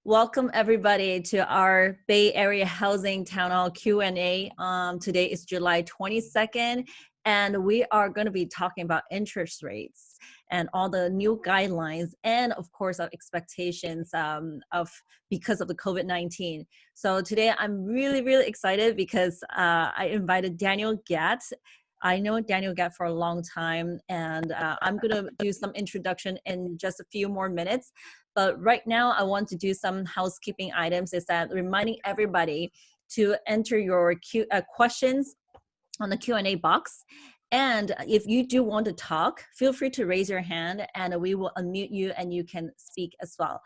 Welcome everybody to our Bay Area Housing Town Hall Q&A. Today is July 22nd, and we are going to be talking about interest rates and all the new guidelines and of course our expectations because of the COVID-19. So today I'm really excited because I invited Daniel Gatt. I know Daniel Gatt for a long time, and I'm going to do some introduction in just a few more minutes. But right now, I want to do some housekeeping items, is that reminding everybody to enter your questions on the Q&A box. And if you do want to talk, feel free to raise your hand and we will unmute you and you can speak as well.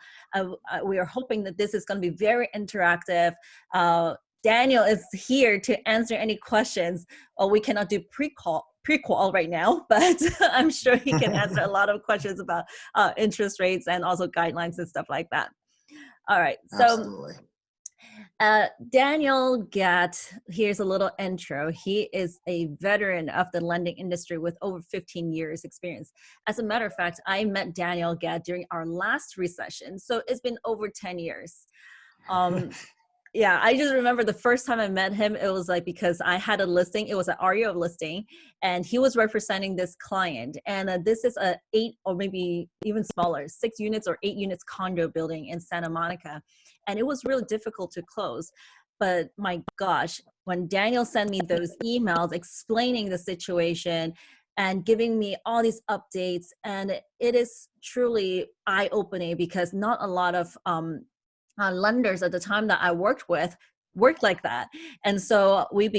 We are hoping that this is going to be very interactive. Daniel is here to answer any questions. Well, we cannot do pre-call right now, but I'm sure he can answer a lot of questions about interest rates and also guidelines and stuff like that. All right, so Absolutely. Daniel Gatt, here's a little intro. He is a veteran of the lending industry with over 15 years experience. As a matter of fact, I met Daniel Gatt during our last recession, so it's been over 10 years. Yeah, I just remember the first time I met him, it was like because I had a listing, it was an REO listing, and he was representing this client. And this is a 8 or maybe even smaller, 6 units or 8 units condo building in Santa Monica. And it was really difficult to close. But my gosh, when Daniel sent me those emails explaining the situation and giving me all these updates, and it is truly eye-opening because not a lot of lenders at the time that I worked like that. And so we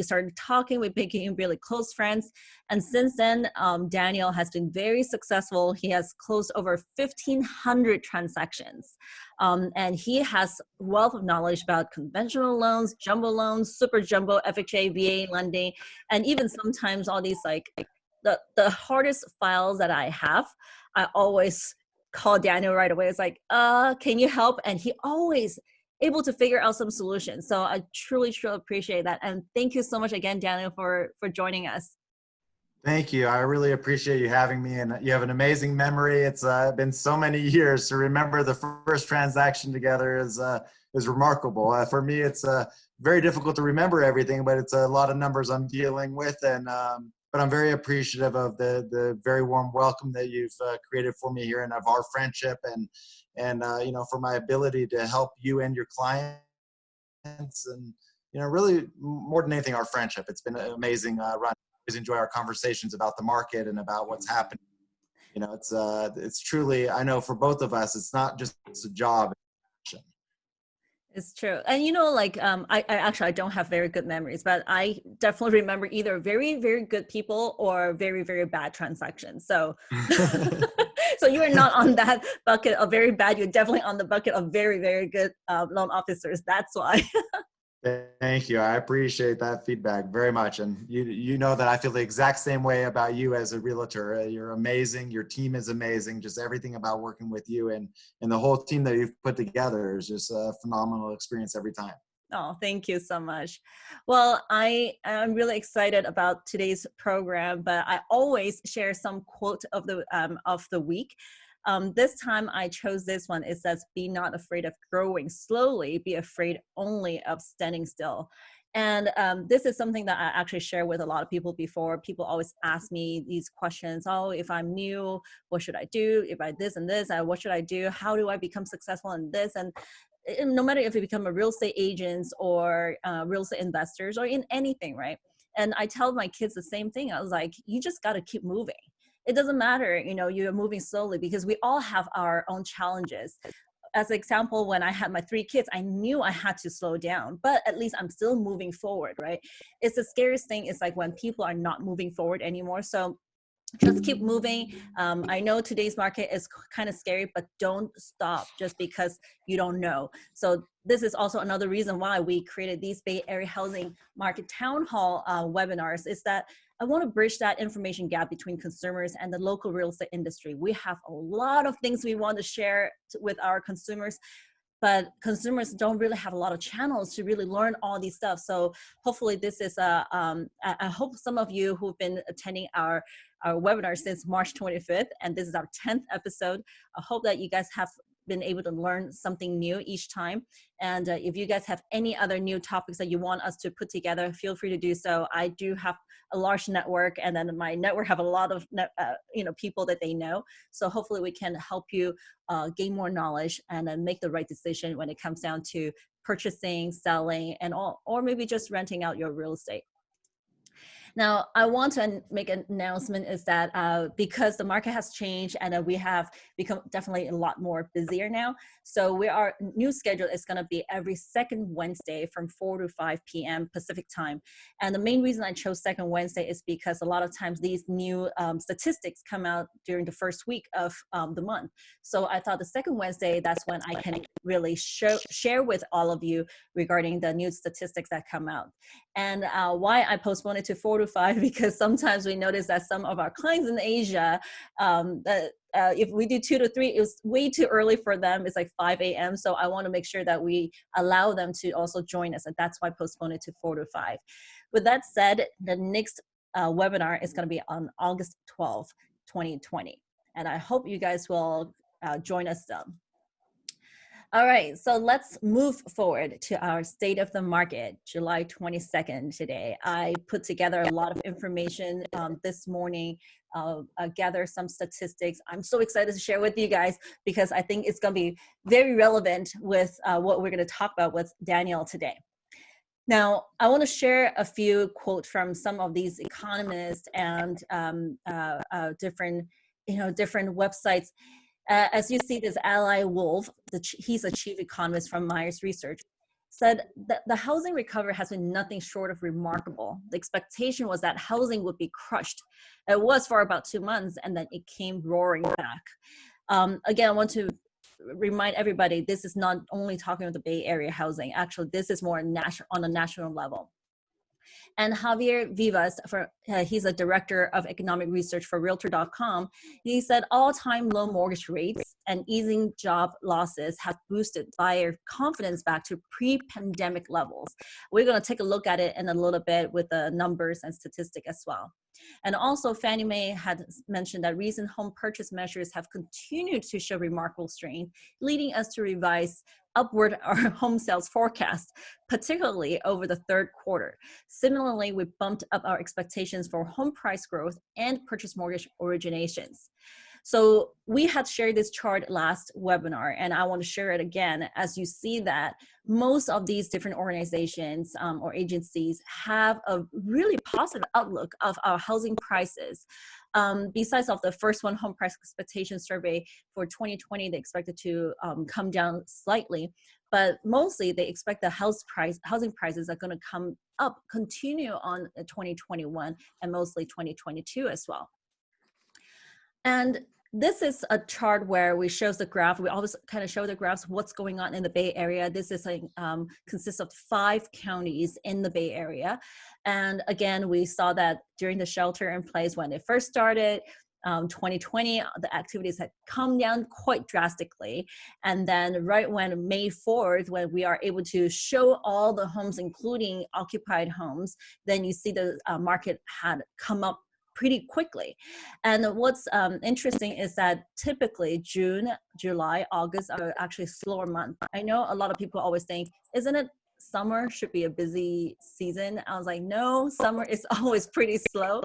started talking, we became really close friends. And since then, Daniel has been very successful. He has closed over 1,500 transactions. And he has wealth of knowledge about conventional loans, jumbo loans, super jumbo, FHA, VA lending, and even sometimes all these like the hardest files that I have, I always call Daniel right away. It's like, can you help? And he always able to figure out some solutions. So I truly appreciate that. And thank you so much again, Daniel, for joining us. Thank you. I really appreciate you having me, and you have an amazing memory. It's been so many years to remember the first transaction together is remarkable. For me, it's very difficult to remember everything, but it's a lot of numbers I'm dealing with, and but I'm very appreciative of the very warm welcome that you've created for me here, and of our friendship, and you know, for my ability to help you and your clients, and you know, really more than anything, our friendship. It's been an amazing run. I always enjoy our conversations about the market and about what's happening. You know, it's truly, I know for both of us, it's not just a job. It's true. And you know, like, I don't have very good memories, but I definitely remember either very good people or very bad transactions. So, so you are not on that bucket of very bad. You're definitely on the bucket of very good loan officers. That's why. Thank you. I appreciate that feedback very much. And you know that I feel the exact same way about you as a realtor. You're amazing. Your team is amazing. Just everything about working with you and the whole team that you've put together is just a phenomenal experience every time. Oh, thank you so much. Well, I am really excited about today's program, but I always share some quote of the week. This time I chose this one. It says, "Be not afraid of growing slowly, be afraid only of standing still." And this is something that I actually share with a lot of people before. People always ask me these questions. Oh, if I'm new, what should I do? If I this and this, what should I do? How do I become successful in this? And no matter if you become a real estate agent or real estate investors or in anything, right? And I tell my kids the same thing. I was like, you just got to keep moving. It doesn't matter, you know, you're moving slowly because we all have our own challenges. As an example, when I had my 3 kids, I knew I had to slow down, but at least I'm still moving forward, right? It's the scariest thing is like when people are not moving forward anymore. So just keep moving. I know today's market is kind of scary, but don't stop just because you don't know. So this is also another reason why we created these Bay Area Housing Market Town Hall webinars, is that I want to bridge that information gap between consumers and the local real estate industry. We have a lot of things we want to share with our consumers, but consumers don't really have a lot of channels to really learn all these stuff. So hopefully this is I hope some of you who've been attending our webinar since March 25th, and this is our 10th episode. I hope that you guys have been able to learn something new each time. And if you guys have any other new topics that you want us to put together, feel free to do so. I do have a large network, and then my network have a lot of people that they know. So hopefully we can help you gain more knowledge and then make the right decision when it comes down to purchasing, selling, and all, or maybe just renting out your real estate. Now, I want to make an announcement is that because the market has changed and we have become definitely a lot more busier now. So our new schedule is going to be every second Wednesday from 4 to 5 p.m. Pacific time. And the main reason I chose second Wednesday is because a lot of times these new statistics come out during the first week of the month. So I thought the second Wednesday, that's when I can really share with all of you regarding the new statistics that come out. And why I postponed it to 4 to 5, because sometimes we notice that some of our clients in Asia, if we do 2 to 3, it's way too early for them. It's like 5 a.m. So I want to make sure that we allow them to also join us. And that's why I postponed it to 4 to 5. With that said, the next webinar is going to be on August 12th, 2020. And I hope you guys will join us then. All right, so let's move forward to our state of the market, July 22nd today. I put together a lot of information this morning, gather some statistics. I'm so excited to share with you guys because I think it's gonna be very relevant with what we're gonna talk about with Daniel today. Now, I wanna share a few quotes from some of these economists and different websites. As you see, this Ally Wolf, he's a chief economist from Myers Research, said that the housing recovery has been nothing short of remarkable. The expectation was that housing would be crushed. It was for about 2 months, and then it came roaring back. Again, I want to remind everybody, this is not only talking about the Bay Area housing. Actually, this is more on a national level. And Javier Vivas, he's a director of economic research for Realtor.com. He said all-time low mortgage rates and easing job losses have boosted buyer confidence back to pre-pandemic levels. We're going to take a look at it in a little bit with the numbers and statistics as well. And also, Fannie Mae had mentioned that recent home purchase measures have continued to show remarkable strength, leading us to revise upward our home sales forecast, particularly over the third quarter. Similarly, we bumped up our expectations for home price growth and purchase mortgage originations. So we had shared this chart last webinar, and I want to share it again. As you see that most of these different organizations or agencies have a really positive outlook of our housing prices. Besides of the first one, home price expectation survey for 2020, they expected to come down slightly, but mostly they expect the housing prices are going to come up, continue on 2021 and mostly 2022 as well. And this is a chart where we shows the graph. We always kind of show the graphs, what's going on in the Bay Area. This is consists of 5 counties in the Bay Area. And again, we saw that during the shelter in place when it first started, 2020, the activities had come down quite drastically. And then right when May 4th, when we are able to show all the homes, including occupied homes, then you see the market had come up pretty quickly. And what's interesting is that typically June, July, August are actually slower months. I know a lot of people always think, isn't it summer should be a busy season? I was like, no, summer is always pretty slow,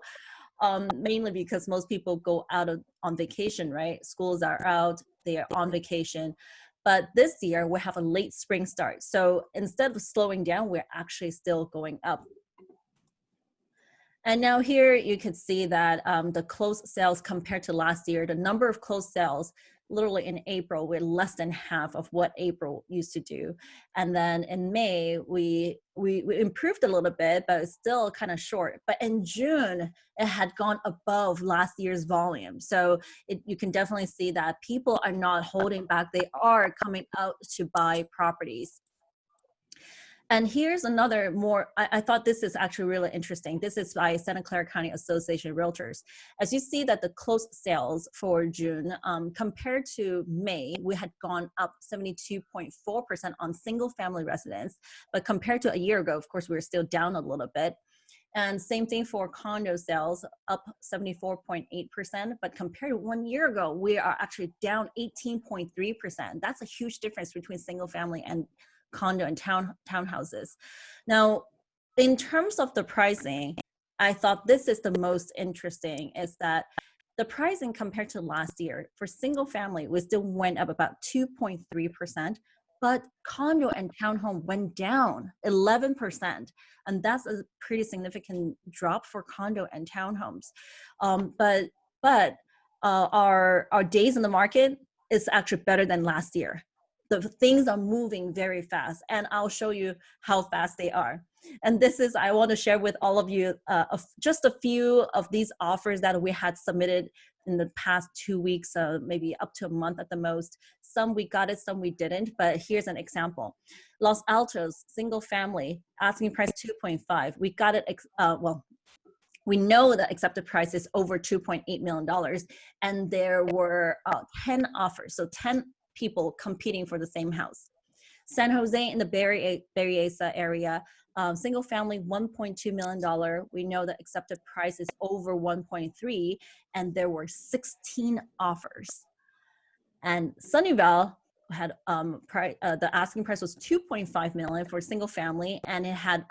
mainly because most people go out on vacation, right? Schools are out, they are on vacation. But this year we have a late spring start. So instead of slowing down, we're actually still going up. And now here you can see that the closed sales compared to last year, the number of closed sales literally in April, we're less than half of what April used to do. And then in May, we improved a little bit, but it's still kind of short. But in June, it had gone above last year's volume. So you can definitely see that people are not holding back. They are coming out to buy properties. And here's another I thought this is actually really interesting. This is by Santa Clara County Association of Realtors. As you see that the closed sales for June compared to May, we had gone up 72.4% on single family residents, but compared to a year ago, of course, we were still down a little bit. And same thing for condo sales, up 74.8%. But compared to 1 year ago, we are actually down 18.3%. That's a huge difference between single family and condo and townhouses. Now, in terms of the pricing, I thought this is the most interesting, is that the pricing compared to last year for single family, we still went up about 2.3%, but condo and townhome went down 11. And that's a pretty significant drop for condo and townhomes. But our days in the market is actually better than last year. The things are moving very fast, and I'll show you how fast they are. And this is, I want to share with all of you just a few of these offers that we had submitted in the past 2 weeks, maybe up to a month at the most. Some we got it, some we didn't, but here's an example. Los Altos, single family, asking price 2.5. We got it, well, we know the accepted price is over $2.8 million, and there were 10 offers, so 10 people competing for the same house. San Jose in the Berryessa area, single family, $1.2 million. We know the accepted price is over 1.3, and there were 16 offers. And Sunnyvale had the asking price was 2.5 million for single family, and it had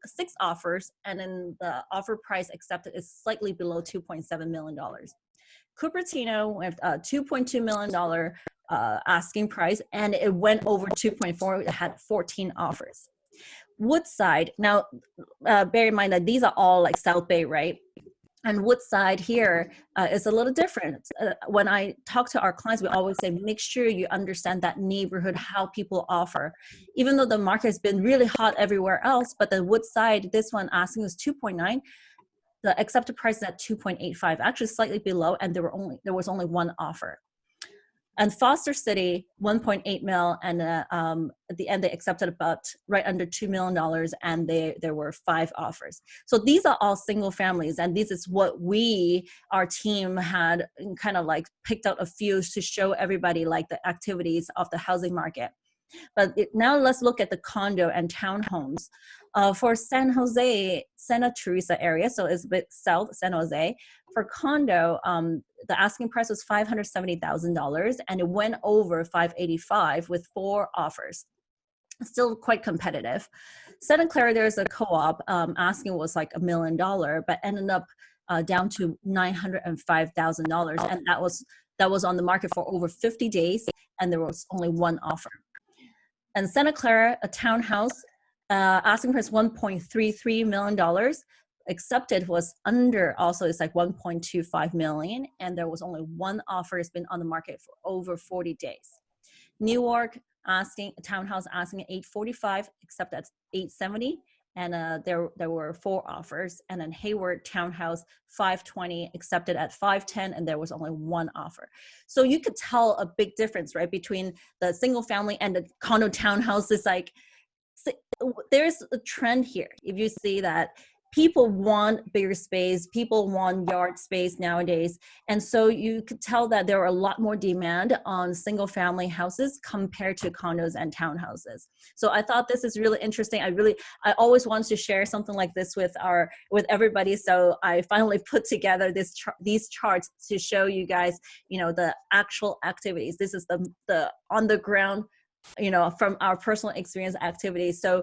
6 offers, and then the offer price accepted is slightly below $2.7 million. Cupertino with $2.2 million asking price, and it went over 2.4. It had 14 offers. Woodside, now bear in mind that these are all like South Bay, right? And Woodside here is a little different. When I talk to our clients, we always say, make sure you understand that neighborhood, how people offer. Even though the market has been really hot everywhere else, but the Woodside, this one asking was 2.9. The accepted price is at 2.85, actually slightly below, and there was only 1 offer. And Foster City, 1.8 mil, and at the end they accepted about right under $2 million, and there were 5 offers. So these are all single families, and this is what our team had kind of like picked out a few to show everybody like the activities of the housing market. But now let's look at the condo and townhomes. For San Jose, Santa Teresa area, so it's a bit south, San Jose. For condo, the asking price was $570,000, and it went over $585 with 4 offers. Still quite competitive. Santa Clara, there's a co-op, asking was like $1 million, but ended up down to $905,000, and that was on the market for over 50 days, and there was only 1 offer. And Santa Clara, a townhouse, asking price $1.33 million. Accepted was under, also it's like 1.25 million, and there was only 1 offer. It's been on the market for over 40 days. Newark, a townhouse asking at $845, accepted at $870, and there were 4 offers. And then Hayward townhouse, $520, accepted at $510, and there was only 1 offer. So you could tell a big difference, right, between the single family and the condo townhouse. It's like, there's a trend here. If you see that people want bigger space, people want yard space nowadays. And so you could tell that there are a lot more demand on single family houses compared to condos and townhouses. So I thought this is really interesting. I always wanted to share something like this with everybody. So I finally put together these charts to show you guys, the actual activities. This is the on the ground, from our personal experience activities. So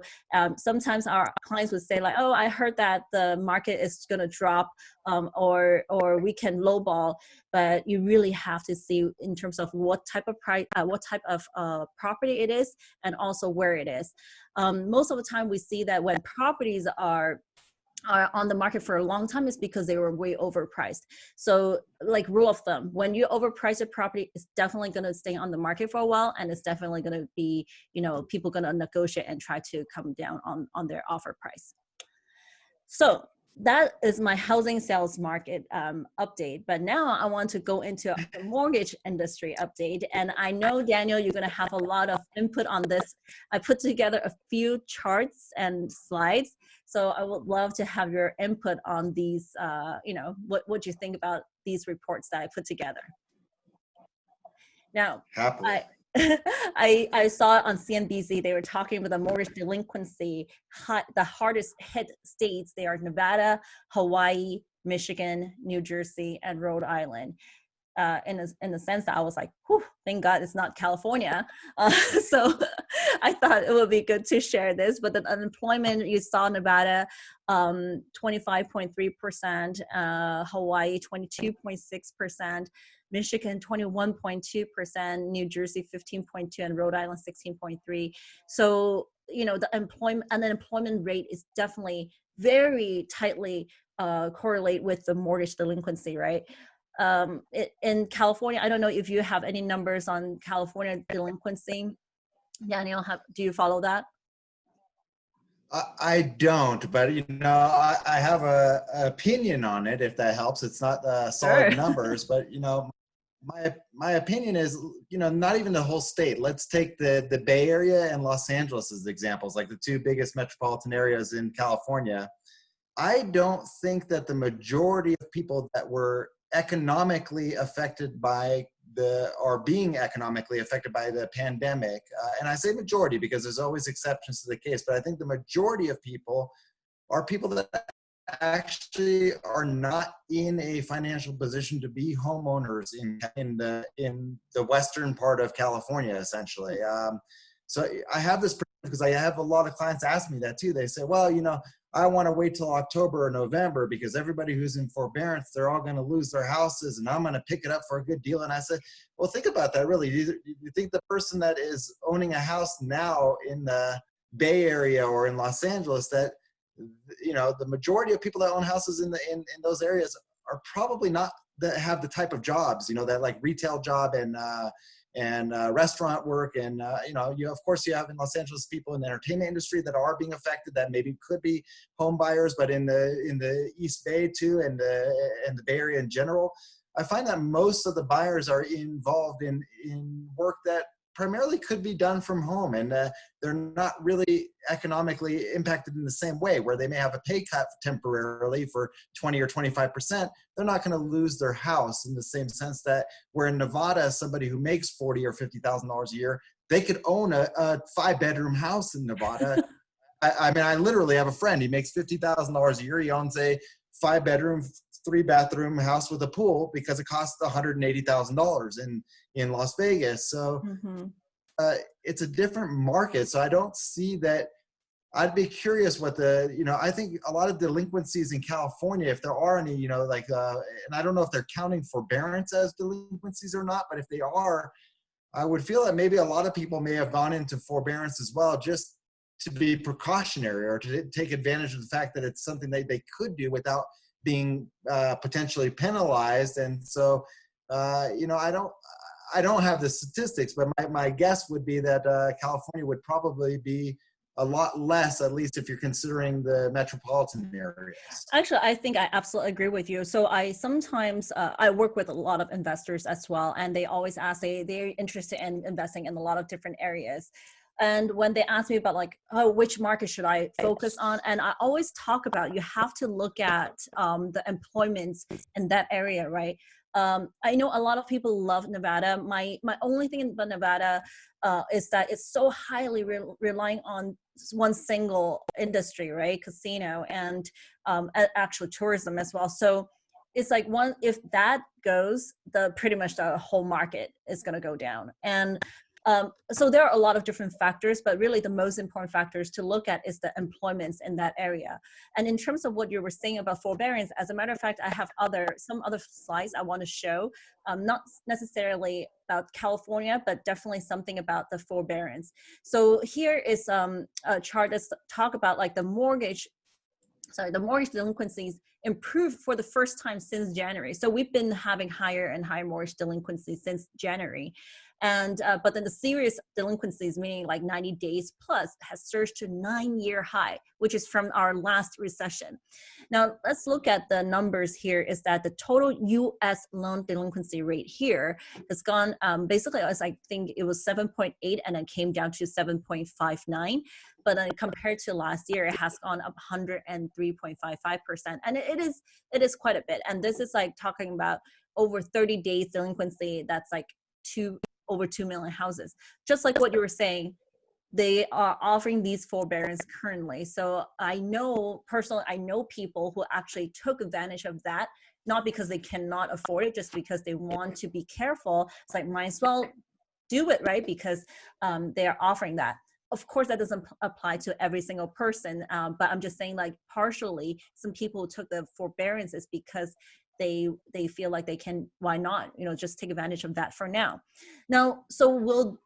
sometimes our clients would say like, oh, I heard that the market is going to drop, or we can lowball, but you really have to see in terms of what type of price, what type of property it is, and also where it is. Most of the time we see that when properties are on the market for a long time is because they were way overpriced. So like rule of thumb, when you overprice a property, it's definitely going to stay on the market for a while, and it's definitely going to be, people going to negotiate and try to come down on their offer price. So that is my housing sales market update. But now I want to go into the mortgage industry update. And I know, Daniel, you're going to have a lot of input on this. I put together a few charts and slides. So I would love to have your input on these, what you think about these reports that I put together. Now, happily. I saw it on CNBC. They were talking about the mortgage delinquency. The hardest hit states, they are Nevada, Hawaii, Michigan, New Jersey, and Rhode Island. In the sense that I was like, whew, thank God it's not California. So I thought it would be good to share this. But the unemployment, you saw Nevada, 25.3%, Hawaii, 22.6%, Michigan, 21.2%, New Jersey, 15.2%, and Rhode Island, 16.3%. So, the unemployment rate is definitely very tightly correlate with the mortgage delinquency, right? In California, I don't know if you have any numbers on California delinquency. Daniel, do you follow that? I don't, but I have a opinion on it. If that helps, it's not solid Sure. numbers, but my opinion is not even the whole state. Let's take the Bay Area and Los Angeles as examples, like the two biggest metropolitan areas in California. I don't think that the majority of people that were economically affected by being economically affected by the pandemic, and I say majority because there's always exceptions to the case, but I think the majority of people are people that actually are not in a financial position to be homeowners in the western part of California, essentially. So I have this because I have a lot of clients ask me that too. They say, well, I want to wait till October or November because everybody who's in forbearance, they're all going to lose their houses and I'm going to pick it up for a good deal. And I said, well, think about that really. Do you think the person that is owning a house now in the Bay Area or in Los Angeles, that, the majority of people that own houses in those areas are probably not that have the type of jobs, that like retail job and restaurant work. And, of course you have in Los Angeles people in the entertainment industry that are being affected that maybe could be home buyers, but in the East Bay too, and the Bay Area in general, I find that most of the buyers are involved in work that primarily could be done from home, and they're not really economically impacted in the same way, where they may have a pay cut temporarily for 20 or 25%. They're not going to lose their house in the same sense that where in Nevada, somebody who makes $40,000 or $50,000 a year, they could own a 5-bedroom house in Nevada. I mean, I literally have a friend, he makes $50,000 a year. He owns a 5-bedroom, 3-bathroom house with a pool because it costs $180,000 in Las Vegas. So it's a different market. So I don't see that. I'd be curious what I think a lot of delinquencies in California, if there are any, and I don't know if they're counting forbearance as delinquencies or not, but if they are, I would feel that maybe a lot of people may have gone into forbearance as well, just to be precautionary or to take advantage of the fact that it's something that they could do without being potentially penalized. And so, I don't have the statistics, but my guess would be that California would probably be a lot less, at least if you're considering the metropolitan areas. Actually, I think I absolutely agree with you. So I sometimes, I work with a lot of investors as well, and they always ask, they're interested in investing in a lot of different areas. And when they ask me about like, oh, which market should I focus on? And I always talk about, you have to look at the employment in that area, right? I know a lot of people love Nevada. My only thing about Nevada is that it's so highly relying on one single industry, right? Casino and actual tourism as well. So it's like if that goes, pretty much the whole market is going to go down. And so there are a lot of different factors, but really the most important factors to look at is the employments in that area. And in terms of what you were saying about forbearance, as a matter of fact, I have some other slides I want to show, not necessarily about California, but definitely something about the forbearance. So here is a chart that's talk about like the mortgage delinquencies improved for the first time since January. So we've been having higher and higher mortgage delinquencies since January. And but then the serious delinquencies, meaning like 90 days plus, has surged to 9-year high, which is from our last recession. Now let's look at the numbers here. Is that the total U.S. loan delinquency rate here has gone basically, as I think it was 7.8 and then came down to 7.59. But then compared to last year, it has gone up 103.55%, and it is quite a bit. And this is like talking about over 30 days delinquency. That's like over 2 million houses. Just like what you were saying, they are offering these forbearance currently. So I know personally, I know people who actually took advantage of that, not because they cannot afford it, just because they want to be careful. It's like, might as well do it, right? Because they are offering that. Of course, that doesn't apply to every single person, but I'm just saying, like, partially, some people took the forbearances because they feel like they can, why not, just take advantage of that for now. Now, so will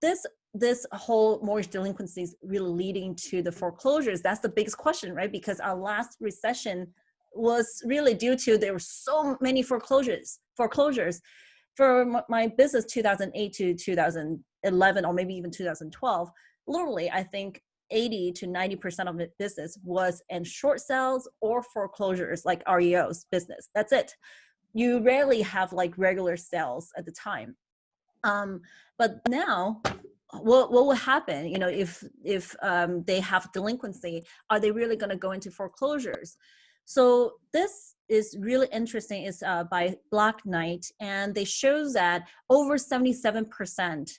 this whole mortgage delinquencies really leading to the foreclosures? That's the biggest question, right? Because our last recession was really due to, there were so many foreclosures. For my business, 2008 to 2011, or maybe even 2012, literally, I think 80 to 90% of the business was in short sales or foreclosures, like REOs business. That's it. You rarely have like regular sales at the time. But now, what will happen? If they have delinquency, are they really going to go into foreclosures? So this is really interesting. It's by Black Knight, and they show that over 77%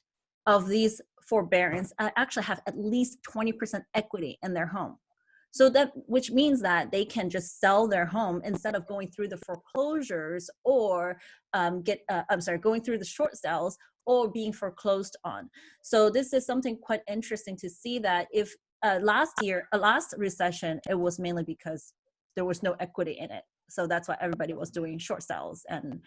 of these forbearance actually have at least 20% equity in their home. So that, which means that they can just sell their home instead of going through the foreclosures or going through the short sales or being foreclosed on. So this is something quite interesting to see, that if last recession, it was mainly because there was no equity in it. So that's why everybody was doing short sales and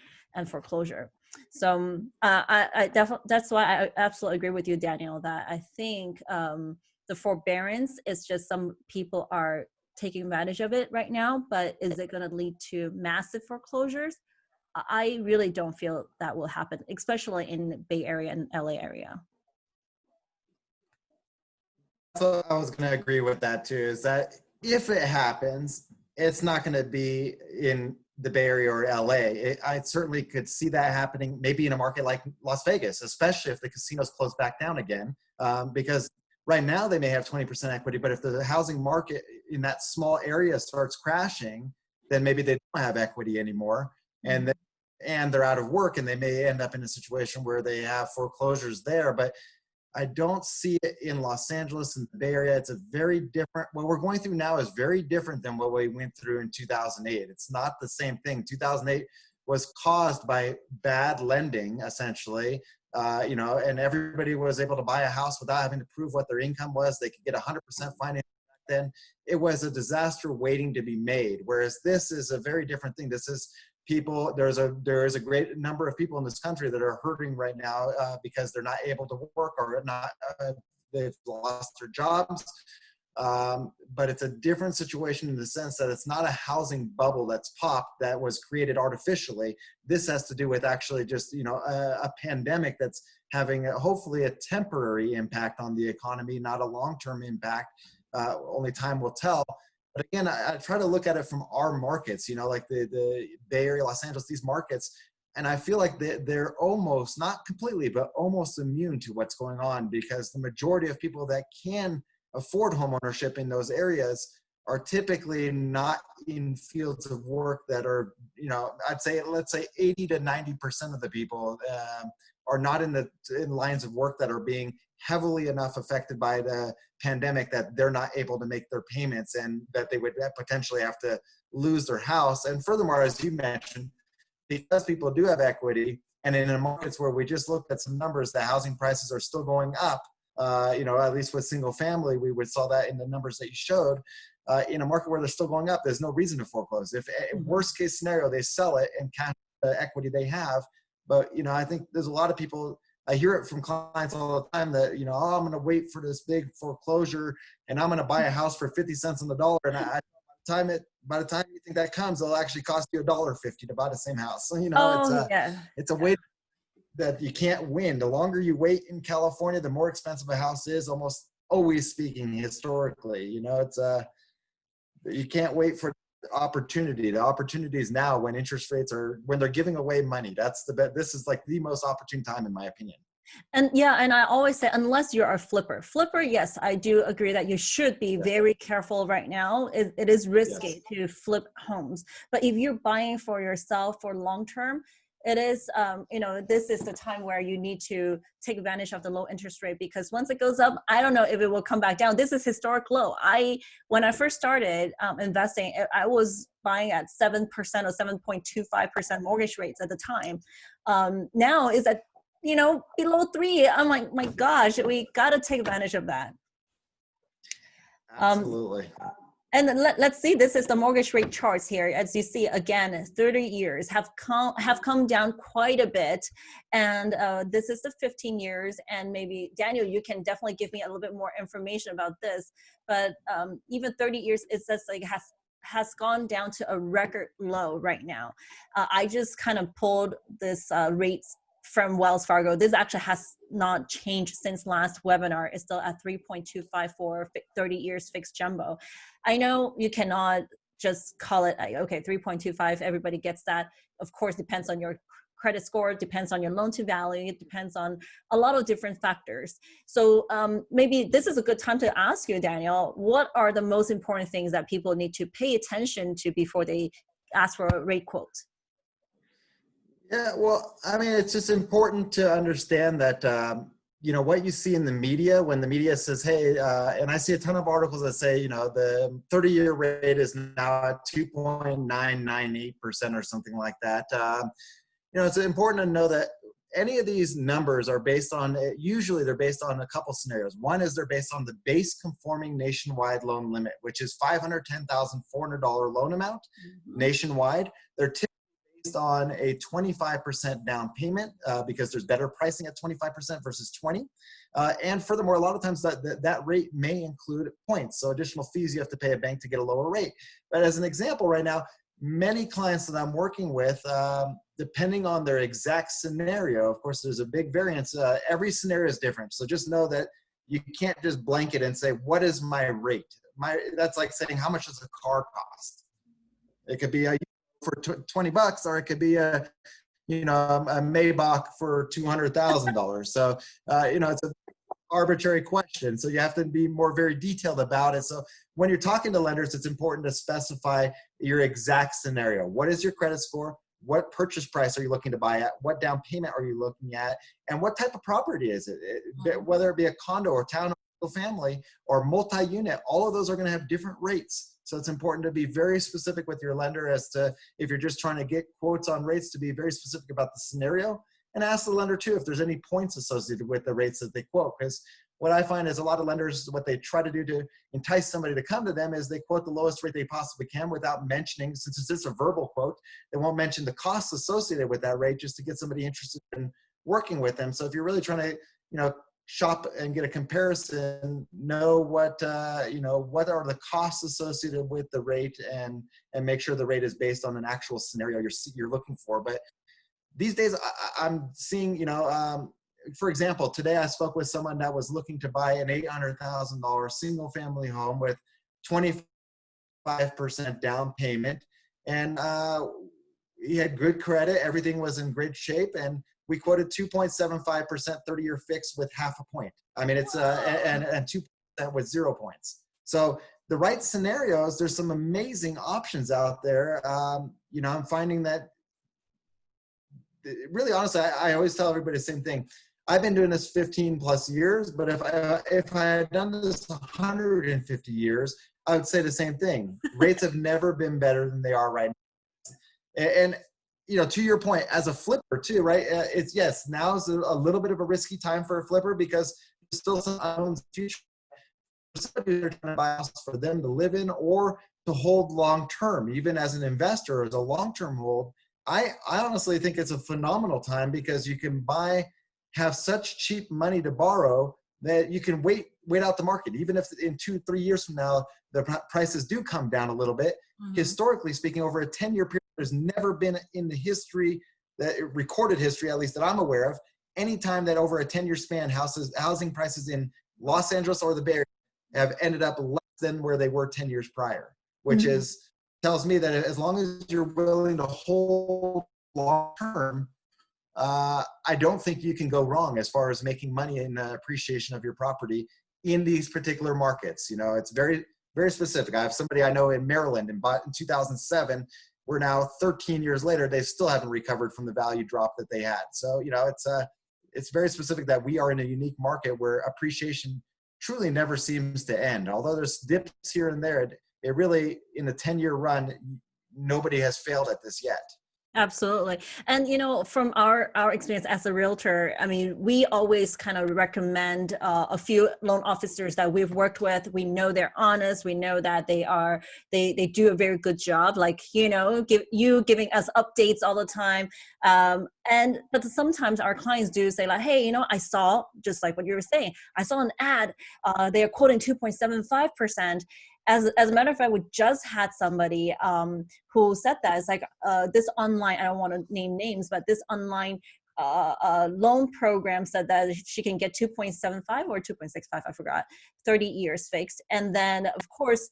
foreclosure. So I definitely, that's why I absolutely agree with you, Daniel, that I think the forbearance is just some people are taking advantage of it right now, but is it going to lead to massive foreclosures? I really don't feel that will happen, especially in the Bay Area and LA area. So I was going to agree with that too, is that if it happens, it's not going to be in the Bay Area or LA. I certainly could see that happening maybe in a market like Las Vegas, especially if the casinos close back down again, because right now they may have 20% equity, but if the housing market in that small area starts crashing, then maybe they don't have equity anymore, and they're out of work, and they may end up in a situation where they have foreclosures there. But I don't see it in Los Angeles and the Bay Area. It's a very different, what we're going through now is very different than what we went through in 2008. It's not the same thing. 2008 was caused by bad lending, essentially, and everybody was able to buy a house without having to prove what their income was. They could get 100% financing back then. It was a disaster waiting to be made, whereas this is a very different thing. This is people, there is a great number of people in this country that are hurting right now because they're not able to work, or not they've lost their jobs. But it's a different situation in the sense that it's not a housing bubble that's popped that was created artificially. This has to do with actually just a pandemic that's having hopefully a temporary impact on the economy, not a long-term impact. Only time will tell. But again, I try to look at it from our markets, like the Bay Area, Los Angeles, these markets. And I feel like they're almost, not completely, but almost immune to what's going on, because the majority of people that can afford homeownership in those areas are typically not in fields of work that are, let's say 80 to 90% of the people are not in lines of work that are being heavily enough affected by the pandemic that they're not able to make their payments, and that they would potentially have to lose their house. And furthermore, as you mentioned, because people do have equity, and in the markets where we just looked at some numbers, the housing prices are still going up, at least with single family, we saw that in the numbers that you showed. In a market where they're still going up, there's no reason to foreclose. If worst case scenario, they sell it and cash the equity they have. But, I think there's a lot of people, I hear it from clients all the time that, I'm going to wait for this big foreclosure and I'm going to buy a house for 50 cents on the dollar. And by the time you think that comes, it'll actually cost you $1.50 to buy the same house. So, it's a way that you can't win. The longer you wait in California, the more expensive a house is, almost always speaking historically. You can't wait for opportunity. The opportunity is now, when interest rates when they're giving away money. This is like the most opportune time, in my opinion. And I always say, unless you're a flipper, yes, I do agree that you should be very careful right now. It is risky to flip homes. But if you're buying for yourself for long term, It is, this is the time where you need to take advantage of the low interest rate, because once it goes up, I don't know if it will come back down. This is historic low. When I first started investing, I was buying at 7% or 7.25% mortgage rates at the time. Now is at, below 3. I'm like, my gosh, we got to take advantage of that. Absolutely. And let's see, this is the mortgage rate charts here. As you see, again, 30 years have come down quite a bit. And this is the 15 years. And maybe, Daniel, you can definitely give me a little bit more information about this. But even 30 years, it says like has gone down to a record low right now. I just kind of pulled this rates from Wells Fargo. This actually has not changed since last webinar. It's still at 3.25 for 30 years fixed jumbo. I know you cannot just call it, okay, 3.25, everybody gets that. Of course, depends on your credit score, depends on your loan to value, it depends on a lot of different factors. So maybe this is a good time to ask you, Daniel, what are the most important things that people need to pay attention to before they ask for a rate quote? Yeah, well, I mean, it's just important to understand that, what you see in the media, when the media says, hey, and I see a ton of articles that say, the 30-year rate is now at 2.998% or something like that. It's important to know that any of these numbers are based on, usually they're based on a couple scenarios. One is they're based on the base conforming nationwide loan limit, which is $510,400 loan amount nationwide. They're typically based on a 25% down payment because there's better pricing at 25% versus 20. And furthermore, a lot of times that rate may include points. So additional fees you have to pay a bank to get a lower rate. But as an example right now, many clients that I'm working with, depending on their exact scenario, of course, there's a big variance. Every scenario is different. So just know that you can't just blanket and say, what is my rate? That's like saying, how much does a car cost? It could be for $20, or it could be a Maybach for $200,000. So, it's an arbitrary question. So you have to be very detailed about it. So when you're talking to lenders, it's important to specify your exact scenario. What is your credit score? What purchase price are you looking to buy at? What down payment are you looking at? And what type of property is it? Whether it be a condo or townhome, family or multi-unit, all of those are going to have different rates. So it's important to be very specific with your lender as to, if you're just trying to get quotes on rates, to be very specific about the scenario, and ask the lender too if there's any points associated with the rates that they quote. Because what I find is a lot of lenders, what they try to do to entice somebody to come to them is they quote the lowest rate they possibly can without mentioning, since it's just a verbal quote, they won't mention the costs associated with that rate just to get somebody interested in working with them. So if you're really trying to, shop and get a comparison, know what are the costs associated with the rate, and make sure the rate is based on an actual scenario you're looking for. But these days I'm seeing, for example, today I spoke with someone that was looking to buy an $800,000 single family home with 25% down payment. And he had good credit. Everything was in great shape. And we quoted 2.75% 30-year fixed with half a point. I mean, it's and 2% with 0 points. So the right scenarios, there's some amazing options out there. I'm finding that, really honestly, I always tell everybody the same thing. I've been doing this 15 plus years, but if I had done this 150 years, I would say the same thing. Rates have never been better than they are right now. And to your point, as a flipper too, right? Now is a little bit of a risky time for a flipper because there's still some unknown future. Somebody they're trying to buy a house for them to live in or to hold long term. Even as an investor, as a long term hold, I honestly think it's a phenomenal time because you can have such cheap money to borrow that you can wait out the market. Even if in 2-3 years from now the prices do come down a little bit, historically speaking, over a 10-year period, there's never been in the history, recorded history, at least that I'm aware of, any time that over a 10-year span, housing prices in Los Angeles or the Bay Area have ended up less than where they were 10 years prior, which tells me that as long as you're willing to hold long term, I don't think you can go wrong as far as making money in the appreciation of your property in these particular markets. It's very, very specific. I have somebody I know in Maryland and bought in 2007 we're now 13 years later, they still haven't recovered from the value drop that they had. So, it's very specific that we are in a unique market where appreciation truly never seems to end. Although there's dips here and there, it really, in a 10-year run, nobody has failed at this yet. Absolutely. And, from our experience as a realtor, I mean, we always kind of recommend a few loan officers that we've worked with. We know they're honest. We know that they do a very good job, like, giving us updates all the time. But sometimes our clients do say like, hey, I saw, just like what you were saying, I saw an ad, they are quoting 2.75%. As a matter of fact, we just had somebody who said that. It's like this online, I don't want to name names, but this online loan program said that she can get 2.75 or 2.65, I forgot, 30 years fixed. And then, of course,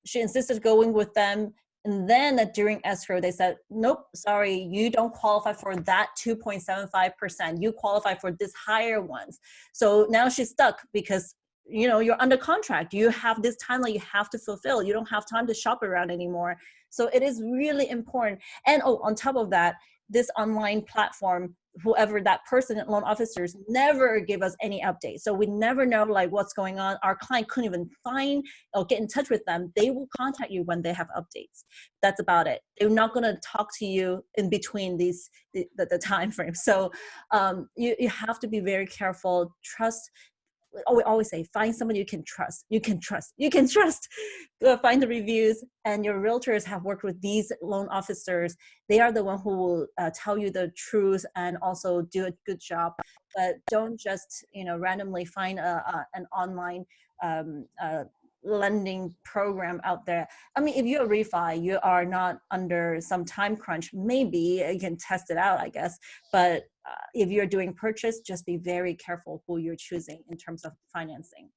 she insisted going with them. And then during escrow, they said, nope, sorry, you don't qualify for that 2.75%. You qualify for this higher ones. So now she's stuck because you're under contract. You have this timeline you have to fulfill. You don't have time to shop around anymore. So it is really important. And on top of that, this online platform, whoever that person, loan officers, never give us any updates. So we never know like what's going on. Our client couldn't even find or get in touch with them. They will contact you when they have updates. That's about it. They're not going to talk to you in between the time frame. So you have to be very careful. Trust. We always say, find somebody you can trust. You can trust. Go find the reviews. And your realtors have worked with these loan officers. They are the one who will tell you the truth and also do a good job. But don't just randomly find an online lending program out there. I mean, if you're a refi, you are not under some time crunch, maybe you can test it out, I guess. But if you're doing purchase, just be very careful who you're choosing in terms of financing.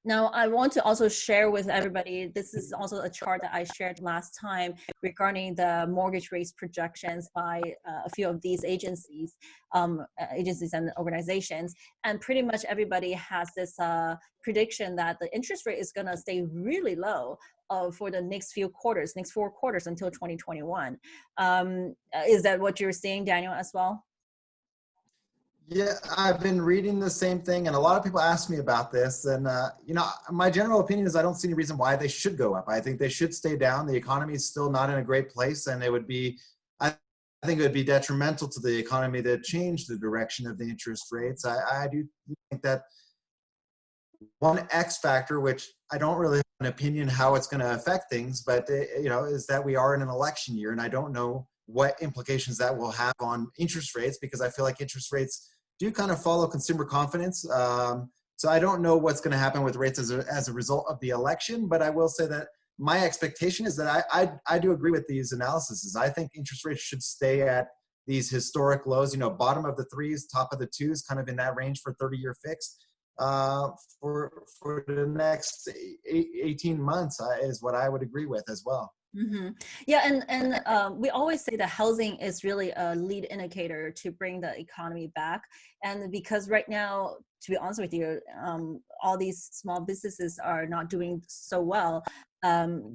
Now, I want to also share with everybody, this is also a chart that I shared last time regarding the mortgage rates projections by a few of these agencies and organizations. And pretty much everybody has this prediction that the interest rate is going to stay really low for the next 4 quarters until 2021. Is that what you're seeing, Daniel, as well? Yeah, I've been reading the same thing, and a lot of people ask me about this. And my general opinion is I don't see any reason why they should go up. I think they should stay down. The economy is still not in a great place, and I think it would be detrimental to the economy to change the direction of the interest rates. I do think that one X factor, which I don't really have an opinion how it's going to affect things, but is that we are in an election year, and I don't know what implications that will have on interest rates, because I feel like interest rates do kind of follow consumer confidence. So I don't know what's going to happen with rates as a result of the election, but I will say that my expectation is that I do agree with these analyses. I think interest rates should stay at these historic lows, bottom of the 3s, top of the 2s, kind of in that range for 30-year fixed for the next 18 months is what I would agree with as well. Mm-hmm. Yeah, and we always say that housing is really a lead indicator to bring the economy back. And because right now, to be honest with you, all these small businesses are not doing so well.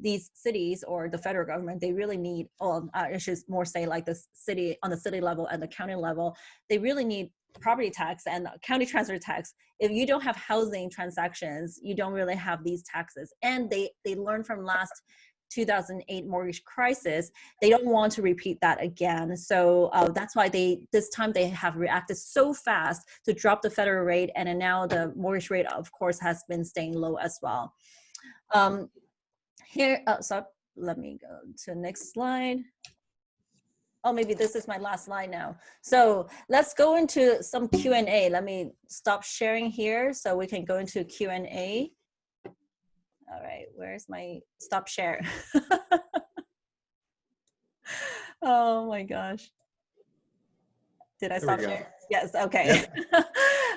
These cities or the federal government, they really need, I should more say like the city, on the city level and the county level, they really need property tax and county transfer tax. If you don't have housing transactions, you don't really have these taxes. And they learned from last 2008 mortgage crisis, they don't want to repeat that again. So that's why this time they have reacted so fast to drop the federal rate, and now the mortgage rate, of course, has been staying low as well. So let me go to the next slide. Oh, maybe this is my last slide now. So let's go into some Q&A. Let me stop sharing here so we can go into Q&A. All right, where's my stop share? Oh my gosh. Did I stop share? Yes, okay. Yeah.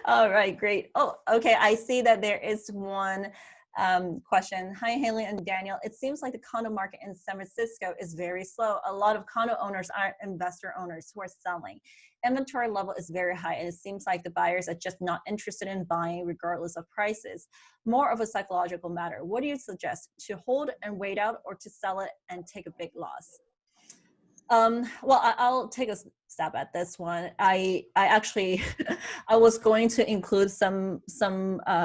All right, great. Oh, okay, I see that there is one question. Hi, Helen and Daniel. It seems like the condo market in San Francisco is very slow. A lot of condo owners are investor owners who are selling. Inventory level is very high, and it seems like the buyers are just not interested in buying regardless of prices. More of a psychological matter. What do you suggest? To hold and wait out, or to sell it and take a big loss? Well, I'll take a stab at this one. I actually, I was going to include some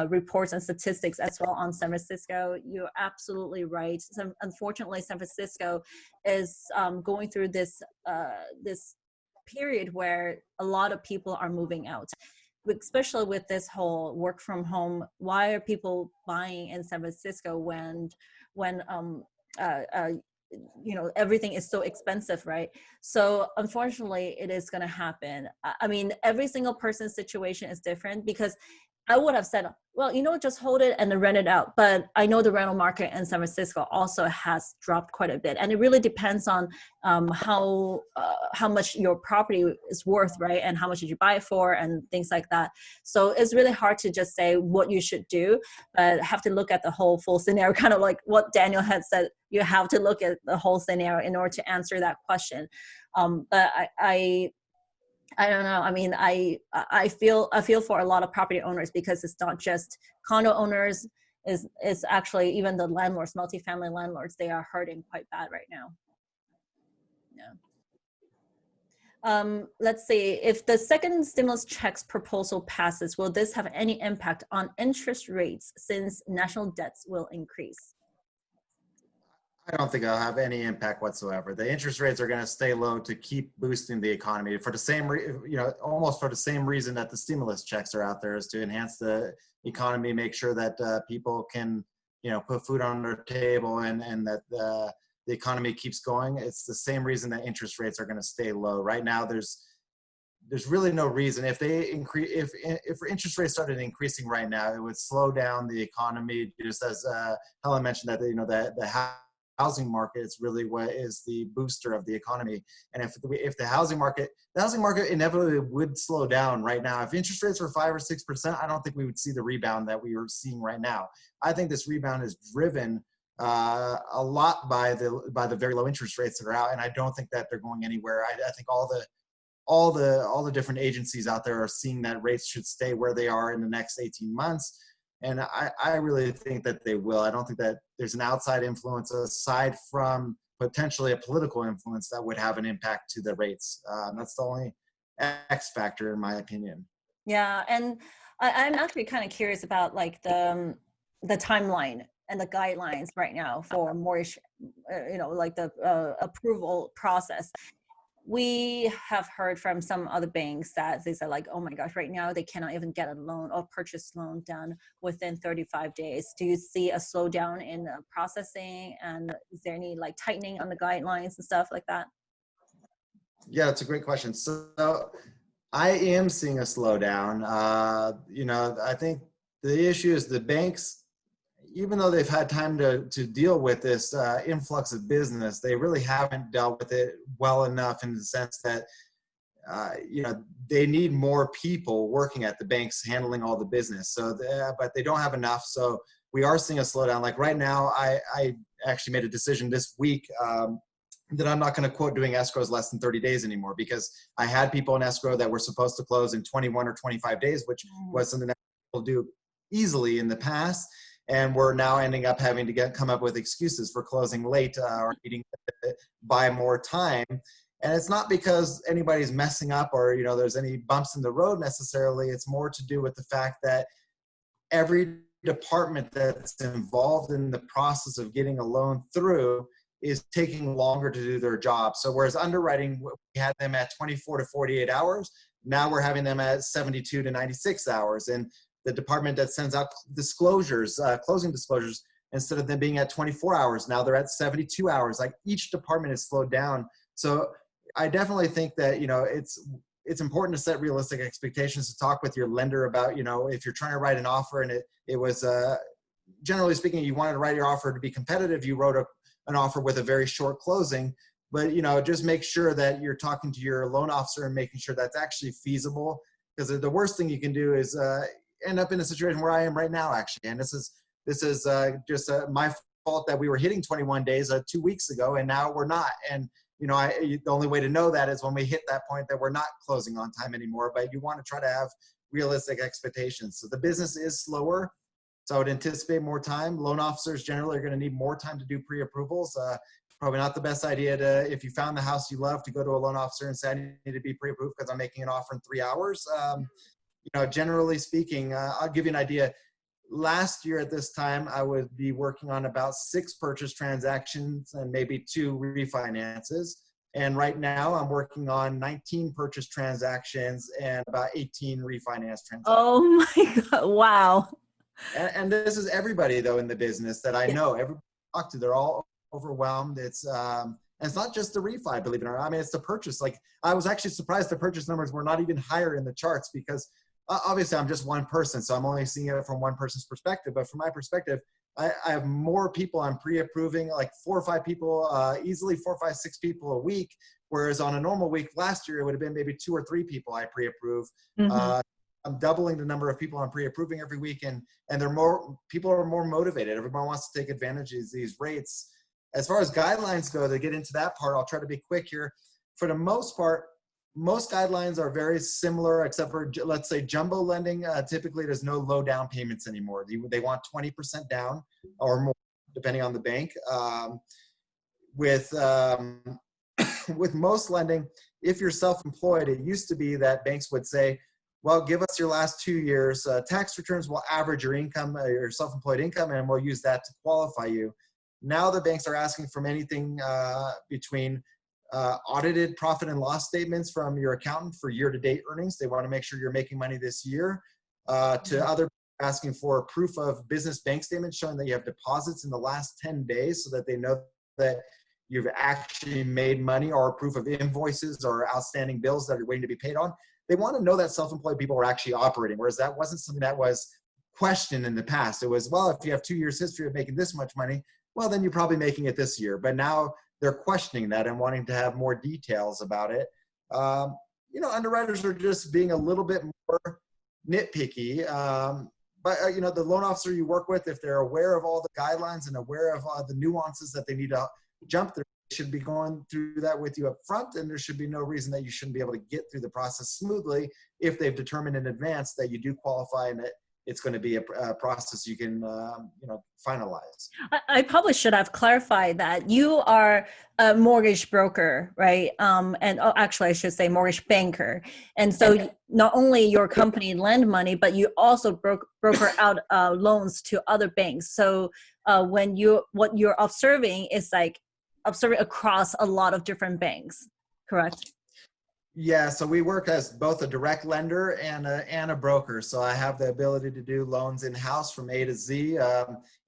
reports and statistics as well on San Francisco. You're absolutely right. Unfortunately, San Francisco is going through this period where a lot of people are moving out, especially with this whole work from home. Why are people buying in San Francisco when uh, uh, everything is so expensive, right? So unfortunately it is going to happen. I mean, every single person's situation is different, because I would have said, well, just hold it and then rent it out. But I know the rental market in San Francisco also has dropped quite a bit, and it really depends on how much your property is worth, right? And how much did you buy it for, and things like that. So it's really hard to just say what you should do, but have to look at the whole full scenario, kind of like what Daniel had said. You have to look at the whole scenario in order to answer that question. But I don't know. I mean, I feel for a lot of property owners, because it's not just condo owners. Is actually even the landlords, multifamily landlords. They are hurting quite bad right now. Yeah. Let's see. If the second stimulus checks proposal passes, will this have any impact on interest rates, since national debts will increase? I don't think it'll have any impact whatsoever. The interest rates are going to stay low to keep boosting the economy for the same, almost for the same reason that the stimulus checks are out there, is to enhance the economy, make sure that people can, put food on their table, and that the economy keeps going. It's the same reason that interest rates are going to stay low. Right now, there's really no reason. If they increase, if interest rates started increasing right now, it would slow down the economy. Just as Helen mentioned, that the housing market is really what is the booster of the economy. And if the housing market inevitably would slow down right now. If interest rates were 5 or 6%, I don't think we would see the rebound that we are seeing right now. I think this rebound is driven a lot by the very low interest rates that are out, and I don't think that they're going anywhere. I think all the different agencies out there are seeing that rates should stay where they are in the next 18 months. And I really think that they will. I don't think that there's an outside influence aside from potentially a political influence that would have an impact to the rates. That's the only X factor, in my opinion. Yeah, and I'm actually kind of curious about like the timeline and the guidelines right now for mortgage, like the approval process. We have heard from some other banks that they said like, oh my gosh, right now they cannot even get a loan or purchase loan done within 35 days. Do you see a slowdown in processing, and is there any like tightening on the guidelines and stuff like that? Yeah, that's a great question. So I am seeing a slowdown. I think the issue is the banks, even though they've had time to deal with this influx of business, they really haven't dealt with it well enough, in the sense that, they need more people working at the banks handling all the business. So, but they don't have enough. So we are seeing a slowdown. Like right now, I actually made a decision this week that I'm not going to quote doing escrows less than 30 days anymore, because I had people in escrow that were supposed to close in 21 or 25 days, which was something that people do easily in the past. And we're now ending up having to come up with excuses for closing late or needing to buy more time. And it's not because anybody's messing up or, there's any bumps in the road necessarily. It's more to do with the fact that every department that's involved in the process of getting a loan through is taking longer to do their job. So whereas underwriting, we had them at 24 to 48 hours, now we're having them at 72 to 96 hours. And the department that sends out disclosures, closing disclosures, instead of them being at 24 hours, now they're at 72 hours. Like each department is slowed down. So I definitely think that, it's important to set realistic expectations, to talk with your lender about, if you're trying to write an offer and it was, generally speaking, you wanted to write your offer to be competitive, you wrote an offer with a very short closing. But, just make sure that you're talking to your loan officer and making sure that's actually feasible. Because the worst thing you can do is end up in a situation where I am right now, actually. And this is just my fault that we were hitting 21 days 2 weeks ago, and now we're not. And, the only way to know that is when we hit that point that we're not closing on time anymore. But you want to try to have realistic expectations. So the business is slower. So I would anticipate more time. Loan officers generally are going to need more time to do pre-approvals. probably not the best idea to, if you found the house you love, to go to a loan officer and say, I need to be pre-approved because I'm making an offer in 3 hours. Generally speaking, I'll give you an idea. Last year at this time, I would be working on about 6 purchase transactions and maybe 2 refinances. And right now I'm working on 19 purchase transactions and about 18 refinance transactions. Oh my God. Wow. And this is everybody though in the business that I know, everybody I talk to, they're all overwhelmed. And it's not just the refi, believe it or not. I mean, it's the purchase. Like, I was actually surprised the purchase numbers were not even higher in the charts, because obviously I'm just one person, so I'm only seeing it from one person's perspective. But from my perspective, I have more people I'm pre-approving, like 4 or 5 people, easily 4, 5, 6 people a week. Whereas on a normal week last year, it would have been maybe 2 or 3 people I pre-approve. I'm doubling the number of people I'm pre-approving every week, and people are more motivated. Everyone wants to take advantage of these rates. As far as guidelines go, to get into that part, I'll try to be quick here. For the most part, most guidelines are very similar, except for, let's say, jumbo lending. Typically, there's no low down payments anymore. They want 20% down or more, depending on the bank. With most lending, if you're self-employed, it used to be that banks would say, well, give us your last 2 years. Tax returns will average your income, your self-employed income, and we'll use that to qualify you. Now the banks are asking from anything between audited profit and loss statements from your accountant for year-to-date earnings. They want to make sure you're making money this year. To other asking for proof of business bank statements showing that you have deposits in the last 10 days so that they know that you've actually made money, or proof of invoices or outstanding bills that are waiting to be paid on. They want to know that self-employed people are actually operating, whereas that wasn't something that was questioned in the past. It was, well, if you have 2 years history of making this much money, well, then you're probably making it this year. But now they're questioning that and wanting to have more details about it. Underwriters are just being a little bit more nitpicky. But the loan officer you work with, if they're aware of all the guidelines and aware of the nuances that they need to jump through, they should be going through that with you up front, and there should be no reason that you shouldn't be able to get through the process smoothly if they've determined in advance that you do qualify and that it's going to be a process you can finalize. I probably should have clarified that you are a mortgage broker, right? Actually, I should say mortgage banker. And so not only your company lend money, but you also broker out loans to other banks. So what you're observing is like observing across a lot of different banks, correct? Yeah, so we work as both a direct lender and a broker. So I have the ability to do loans in-house from A to Z,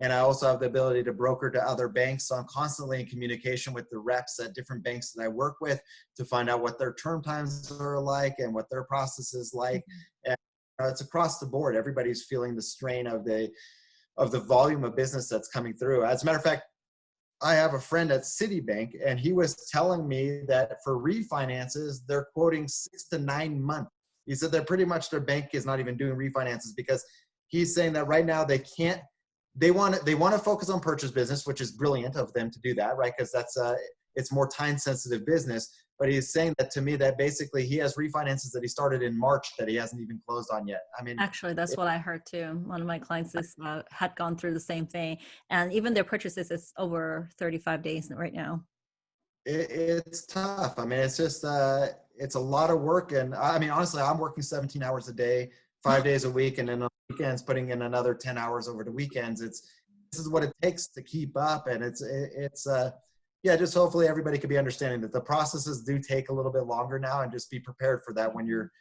and I also have the ability to broker to other banks. So I'm constantly in communication with the reps at different banks that I work with to find out what their term times are like and what their process is like. And it's across the board. Everybody's feeling the strain of the volume of business that's coming through. As a matter of fact, I have a friend at Citibank, and he was telling me that for refinances, they're quoting 6 to 9 months. He said that pretty much their bank is not even doing refinances, because he's saying that right now they want to focus on purchase business, which is brilliant of them to do that, right? Because it's more time sensitive business. But he's saying that to me, that basically he has refinances that he started in March that he hasn't even closed on yet. I mean, actually, that's what I heard too. One of my clients had gone through the same thing, and even their purchases is over 35 days right now. It's tough. I mean, it's just it's a lot of work, and I mean, honestly, I'm working 17 hours a day, 5 days a week, and then on weekends putting in another 10 hours over the weekends. This is what it takes to keep up, and just hopefully everybody could be understanding that the processes do take a little bit longer now, and just be prepared for that when you're,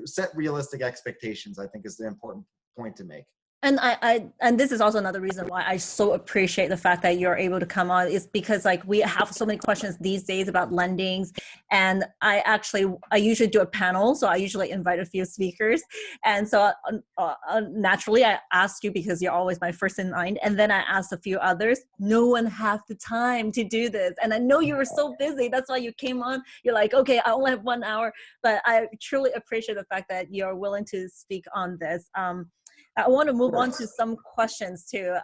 set realistic expectations, I think is the important point to make. And this is also another reason why I so appreciate the fact that you're able to come on, is because like we have so many questions these days about lendings, and I usually do a panel, so I usually invite a few speakers, and so naturally I asked you because you're always my first in mind, and then I asked a few others. No one had the time to do this, and I know you were so busy. That's why you came on. You're like, okay, I only have 1 hour, but I truly appreciate the fact that you're willing to speak on this. I want to move on to some questions too.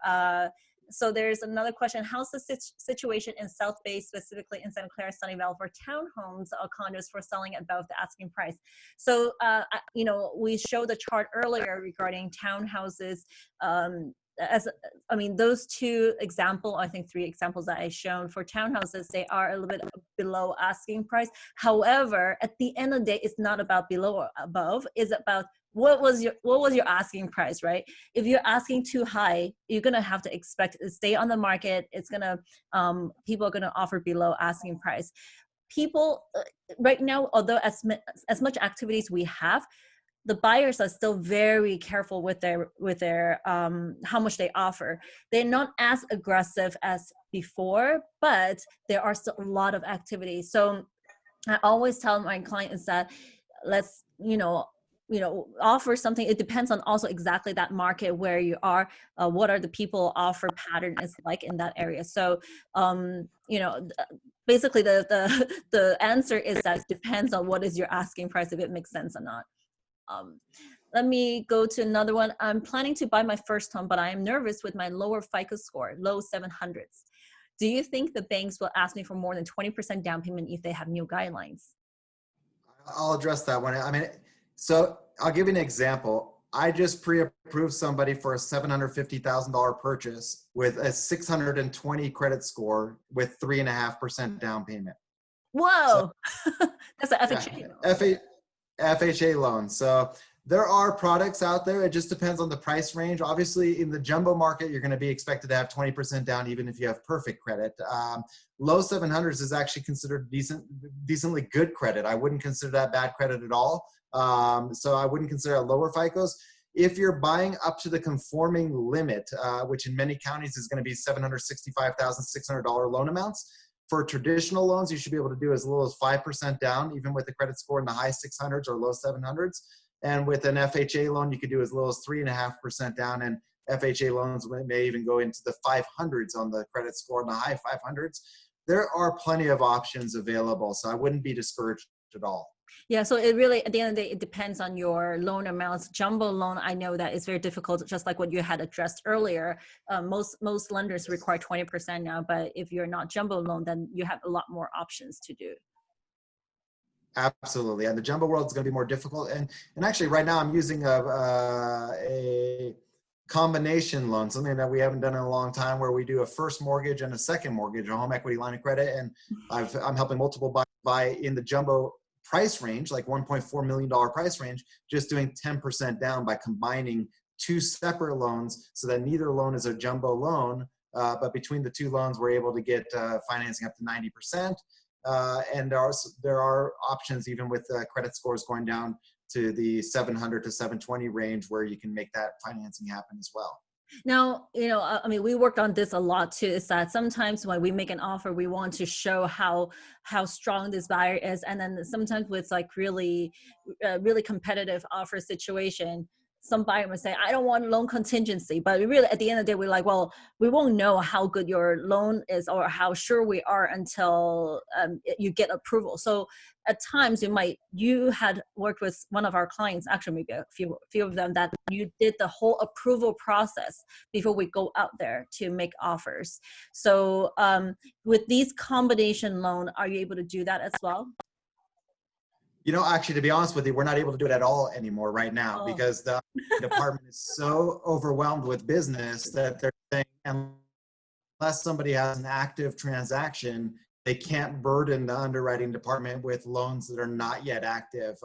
So there's another question. How's the situation in South Bay, specifically in Santa Clara, Sunnyvale, for townhomes or condos for selling above the asking price? So, we showed the chart earlier regarding townhouses. I mean, those two example, I think 3 examples that I shown for townhouses, they are a little bit below asking price. However, at the end of the day, it's not about below or above. It's about what was your asking price, right? If you're asking too high, you're gonna have to expect to stay on the market. It's gonna people are gonna offer below asking price. People right now, although as much activities we have, the buyers are still very careful with their how much they offer. They're not as aggressive as before, but there are still a lot of activity. So I always tell my clients that let's offer something. It depends on also exactly that market where you are, what are the people offer pattern is like in that area. So basically the answer is that it depends on what is your asking price, if it makes sense or not. Let me go to another one. I'm planning to buy my first home, but I am nervous with my lower FICO score, low 700s. Do you think the banks will ask me for more than 20% down payment if they have new guidelines? I'll address that one. I mean, so I'll give you an example. I just pre-approved somebody for a $750,000 purchase with a 620 credit score with 3.5% down payment. Whoa, So, that's an FHA. Yeah, FHA loan. So there are products out there. It just depends on the price range. Obviously, in the jumbo market, you're going to be expected to have 20% down, even if you have perfect credit. Low 700s is actually considered decently good credit. I wouldn't consider that bad credit at all. So I wouldn't consider it lower FICOs. If you're buying up to the conforming limit, which in many counties is going to be $765,600 loan amounts, for traditional loans, you should be able to do as little as 5% down, even with a credit score in the high 600s or low 700s. And with an FHA loan, you could do as little as 3.5% down, and FHA loans may even go into the 500s on the credit score, in the high 500s. There are plenty of options available, so I wouldn't be discouraged at all. Yeah, so it really, at the end of the day, it depends on your loan amounts. Jumbo loan, I know that is very difficult, just like what you had addressed earlier. Most lenders require 20% now, but if you're not jumbo loan, then you have a lot more options to do. Absolutely, and the jumbo world is going to be more difficult. And actually, right now, I'm using a combination loan, something that we haven't done in a long time, where we do a first mortgage and a second mortgage, a home equity line of credit. And I'm helping multiple buy in the jumbo price range, like $1.4 million price range, just doing 10% down by combining 2 separate loans, so that neither loan is a jumbo loan, but between the 2 loans, we're able to get financing up to 90%. And there are options even with credit scores going down to the 700 to 720 range, where you can make that financing happen as well. Now, I mean, we worked on this a lot too, is that sometimes when we make an offer, we want to show how strong this buyer is. And then sometimes with like really competitive offer situation, some buyer would say, I don't want loan contingency. But we really, at the end of the day, we're like, well, we won't know how good your loan is or how sure we are until you get approval. So at times you had worked with one of our clients, actually maybe a few of them, that you did the whole approval process before we go out there to make offers. So with these combination loan, are you able to do that as well? Actually, to be honest with you, we're not able to do it at all anymore right now, because the department is so overwhelmed with business that they're saying, unless somebody has an active transaction, they can't burden the underwriting department with loans that are not yet active.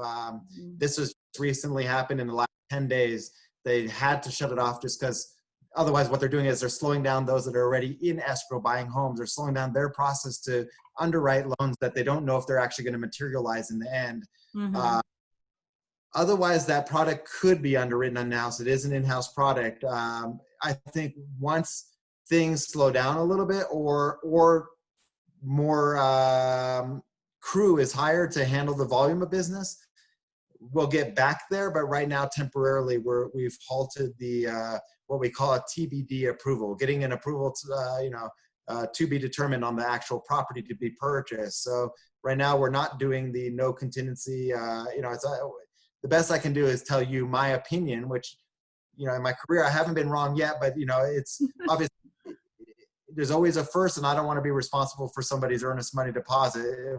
This has recently happened in the last 10 days. They had to shut it off just because otherwise what they're doing is they're slowing down those that are already in escrow buying homes. They're slowing down their process to underwrite loans that they don't know if they're actually going to materialize in the end. Otherwise, that product could be underwritten in-house. It is an in-house product. I think once things slow down a little bit, or more crew is hired to handle the volume of business, we'll get back there. But right now, temporarily, we've halted the what we call a TBD approval, getting an approval to be determined on the actual property to be purchased. So right now, we're not doing the no contingency. It's the best I can do is tell you my opinion, which in my career I haven't been wrong yet, but it's obviously there's always a first, and I don't want to be responsible for somebody's earnest money deposit.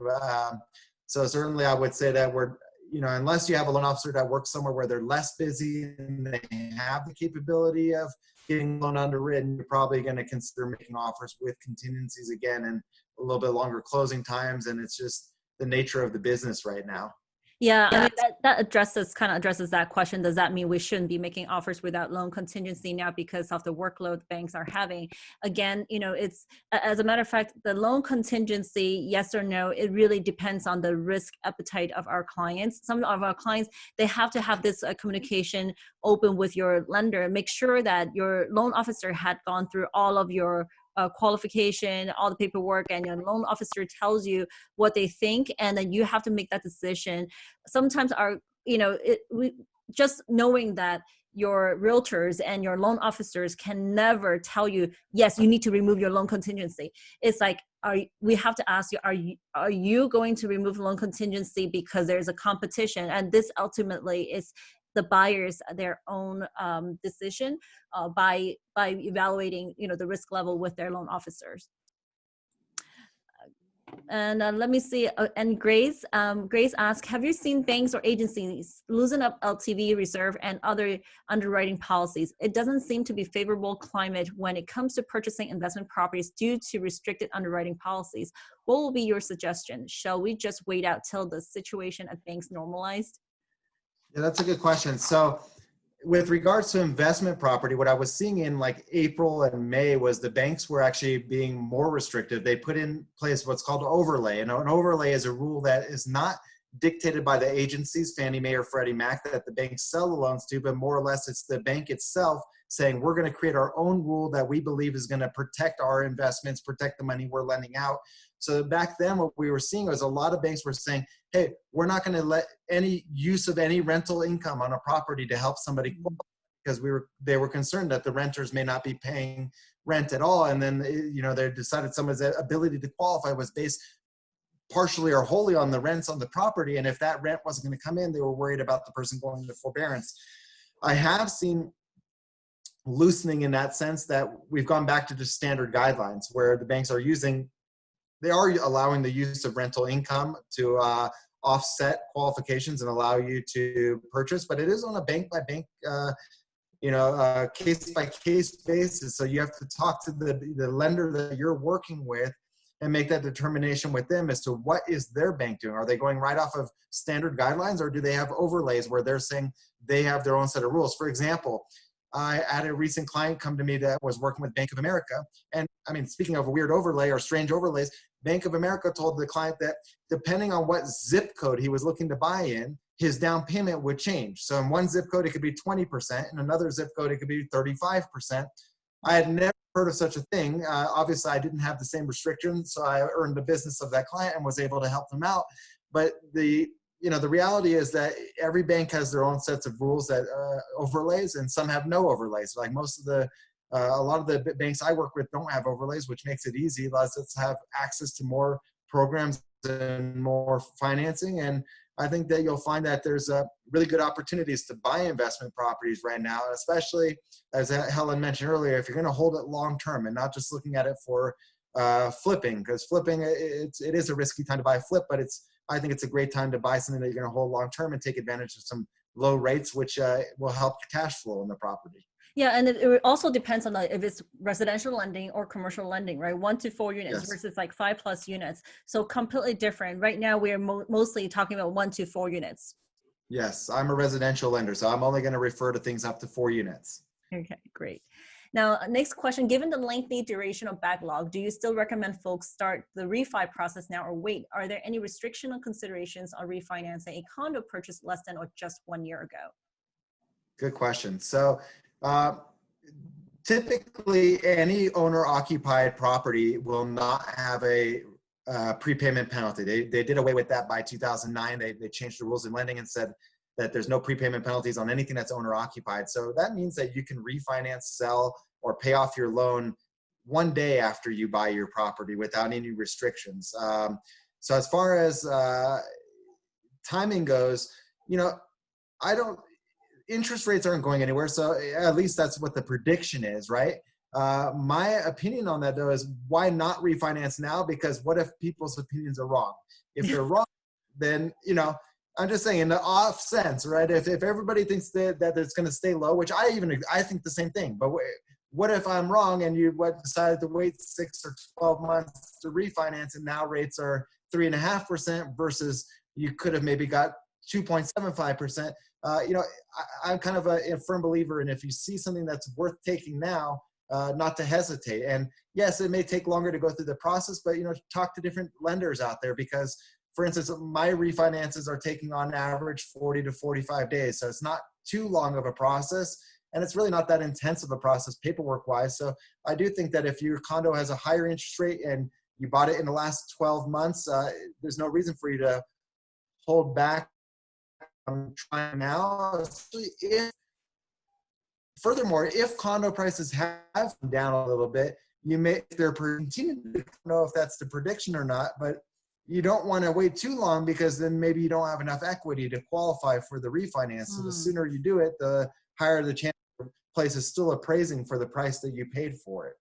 So certainly I would say that we're unless you have a loan officer that works somewhere where they're less busy and they have the capability of getting loan underwritten, you're probably going to consider making offers with contingencies again and a little bit longer closing times. And it's just the nature of the business right now. Yeah, I mean, that kind of addresses that question. Does that mean we shouldn't be making offers without loan contingency now because of the workload banks are having? Again, it's, as a matter of fact, the loan contingency, yes or no, it really depends on the risk appetite of our clients. Some of our clients, they have to have this communication open with your lender. Make sure that your loan officer had gone through all of your qualification, all the paperwork, and your loan officer tells you what they think, and then you have to make that decision. Sometimes just knowing that your realtors and your loan officers can never tell you, yes, you need to remove your loan contingency. It's like, we have to ask you, are you going to remove loan contingency because there's a competition? And this ultimately is the buyers their own decision by evaluating the risk level with their loan officers. And let me see. And Grace asked, have you seen banks or agencies loosen up LTV reserve and other underwriting policies? It doesn't seem to be favorable climate when it comes to purchasing investment properties due to restricted underwriting policies. What will be your suggestion? Shall we just wait out till the situation at banks normalized? Yeah, that's a good question. So with regards to investment property, what I was seeing in like April and May was the banks were actually being more restrictive. They put in place what's called overlay. And an overlay is a rule that is not dictated by the agencies, Fannie Mae or Freddie Mac, that the banks sell the loans to, but more or less it's the bank itself saying, we're going to create our own rule that we believe is going to protect our investments, protect the money we're lending out. So back then what we were seeing was a lot of banks were saying, hey, we're not going to let any use of any rental income on a property to help somebody qualify, because they were concerned that the renters may not be paying rent at all. And then, they decided someone's ability to qualify was based partially or wholly on the rents on the property. And if that rent wasn't going to come in, they were worried about the person going into forbearance. I have seen loosening in that sense that we've gone back to just standard guidelines where the banks they are allowing the use of rental income to offset qualifications and allow you to purchase, but it is on a bank by bank, case by case basis. So you have to talk to the lender that you're working with and make that determination with them as to what is their bank doing. Are they going right off of standard guidelines, or do they have overlays where they're saying they have their own set of rules? For example, I had a recent client come to me that was working with Bank of America. And I mean, speaking of a weird overlay or strange overlays, Bank of America told the client that depending on what zip code he was looking to buy in, his down payment would change. So in one zip code, it could be 20%. In another zip code, it could be 35%. I had never heard of such a thing. Obviously, I didn't have the same restrictions, so I earned the business of that client and was able to help them out. But the reality is that every bank has their own sets of rules that overlays, and some have no overlays. Like a lot of the banks I work with don't have overlays, which makes it easy, allows us to have access to more programs and more financing. And I think that you'll find that there's really good opportunities to buy investment properties right now, especially as Helen mentioned earlier, if you're going to hold it long term and not just looking at it for flipping, because flipping, it is a risky time to buy a flip, but I think it's a great time to buy something that you're going to hold long term and take advantage of some low rates, which will help cash flow in the property. Yeah, and it also depends on if it's residential lending or commercial lending, right? 1 to 4 units Yes. versus like 5+ units. So completely different. Right now, we're mostly talking about 1 to 4 units. Yes, I'm a residential lender, so I'm only going to refer to things up to 4 units. Okay, great. Now, next question, given the lengthy duration of backlog, do you still recommend folks start the refi process now or wait? Are there any restriction or considerations on refinancing a condo purchase less than or just 1 year ago? Good question. So typically any owner-occupied property will not have a prepayment penalty. They did away with that by 2009. They changed the rules in lending and said that there's no prepayment penalties on anything that's owner-occupied. So that means that you can refinance, sell, or pay off your loan one day after you buy your property without any restrictions. So as far as timing goes, interest rates aren't going anywhere. So at least that's what the prediction is, right? My opinion on that, though, is why not refinance now? Because what if people's opinions are wrong? If they're wrong, then, I'm just saying in the off sense, right? If everybody thinks that it's going to stay low, which I think the same thing, but what if I'm wrong and you decided to wait 6 or 12 months to refinance and now rates are 3.5% versus you could have maybe got 2.75%. I'm kind of a firm believer in if you see something that's worth taking now, not to hesitate. And yes, it may take longer to go through the process, but talk to different lenders out there because, for instance, my refinances are taking on average 40 to 45 days. So it's not too long of a process. And it's really not that intense of a process paperwork wise. So I do think that if your condo has a higher interest rate and you bought it in the last 12 months, there's no reason for you to hold back on trying now. Furthermore, if condo prices have come down a little bit, they're continuing to know if that's the prediction or not, but you don't want to wait too long because then maybe you don't have enough equity to qualify for the refinance. So the sooner you do it, the higher the chance the place is still appraising for the price that you paid for it.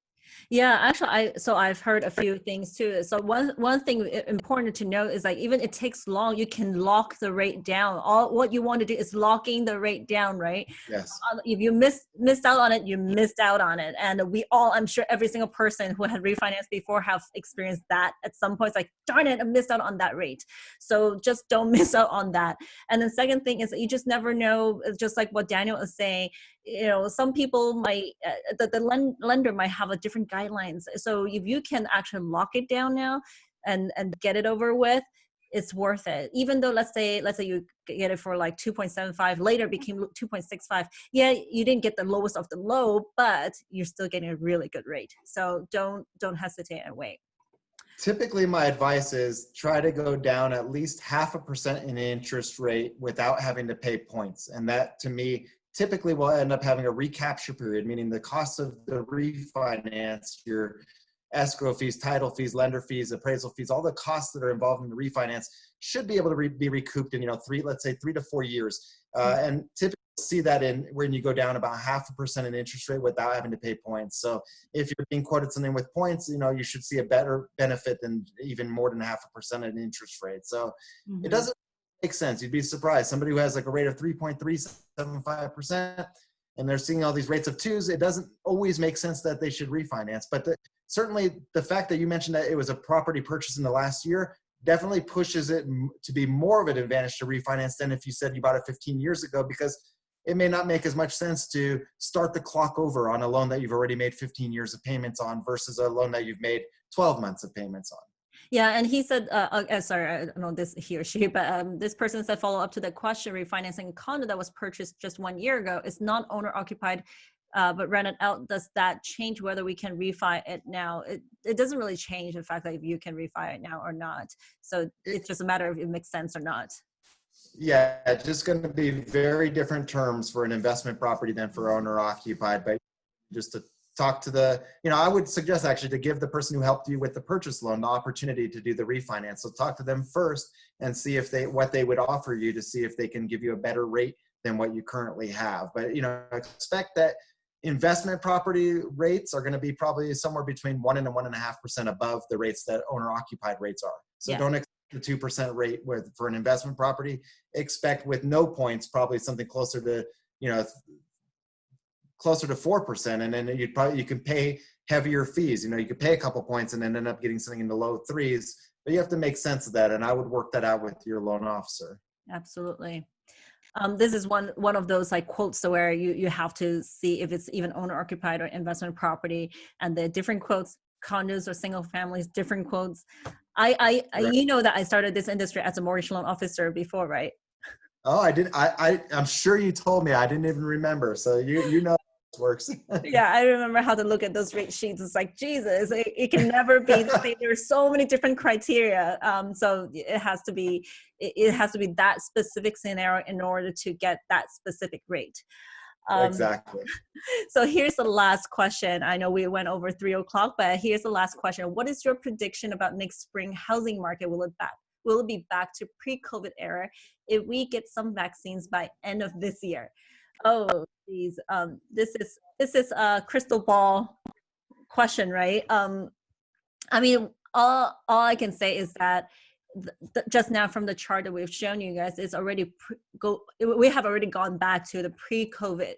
Yeah, actually, I've heard a few things too. So one thing important to know is like even it takes long, you can lock the rate down. All what you want to do is locking the rate down, right? Yes. If you missed out on it, you missed out on it. And I'm sure every single person who had refinanced before have experienced that at some point. It's like, darn it, I missed out on that rate. So just don't miss out on that. And the second thing is that you just never know, just like what Daniel is saying, some people might, the lender might have a different guidelines. So if you can actually lock it down now and get it over with, it's worth it. Even though let's say you get it for like 2.75, later became 2.65. Yeah, you didn't get the lowest of the low, but you're still getting a really good rate. So don't hesitate and wait. Typically, my advice is try to go down at least 0.5% in interest rate without having to pay points. And that to me, typically will end up having a recapture period, meaning the cost of the refinance, your escrow fees, title fees, lender fees, appraisal fees, all the costs that are involved in the refinance should be able to be recouped in, 3 to 4 years. And typically see that in when you go down about 0.5% in interest rate without having to pay points. So if you're being quoted something with points, you should see a better benefit than even more than 0.5% in interest rate. So it doesn't make sense. You'd be surprised. Somebody who has like a rate of 3.375% and they're seeing all these rates of 2s, it doesn't always make sense that they should refinance. But certainly the fact that you mentioned that it was a property purchase in the last year definitely pushes it to be more of an advantage to refinance than if you said you bought it 15 years ago, because it may not make as much sense to start the clock over on a loan that you've already made 15 years of payments on versus a loan that you've made 12 months of payments on. Yeah, and he said, sorry, I don't know this he or she, but this person said, follow up to the question, refinancing a condo that was purchased just 1 year ago is not owner occupied, but rented out. Does that change whether we can refi it now? It doesn't really change the fact that if you can refi it now or not. So it's just a matter of if it makes sense or not. Yeah, it's just going to be very different terms for an investment property than for owner occupied. But just to talk to I would suggest actually to give the person who helped you with the purchase loan the opportunity to do the refinance. So talk to them first and see what they would offer you to see if they can give you a better rate than what you currently have. But, expect that investment property rates are going to be probably somewhere between 1 and 1.5% above the rates that owner occupied rates are. So don't expect the 2% rate for an investment property. Expect with no points, probably something closer to, closer to 4%. And then you can pay heavier fees. You could pay a couple points and then end up getting something in the low 3s, but you have to make sense of that. And I would work that out with your loan officer. Absolutely. This is one of those like quotes where you have to see if it's even owner occupied or investment property, and the different quotes, condos or single families, different quotes. Right. That I started this industry as a mortgage loan officer before, right? Oh, I did. I'm sure you told me. I didn't even remember. So you know how this works. Yeah, I remember how to look at those rate sheets. It's like, Jesus, it can never be the same. There's so many different criteria. So it has to be that specific scenario in order to get that specific rate. Exactly. So here's the last question. I know we went over 3 o'clock, but here's the last question. What is your prediction about next spring housing market? Will it be back to pre-COVID era if we get some vaccines by end of this year? Oh, geez. This is a crystal ball question, right? I mean, all I can say is that just now from the chart that we've shown you guys, it's already we have already gone back to the pre-COVID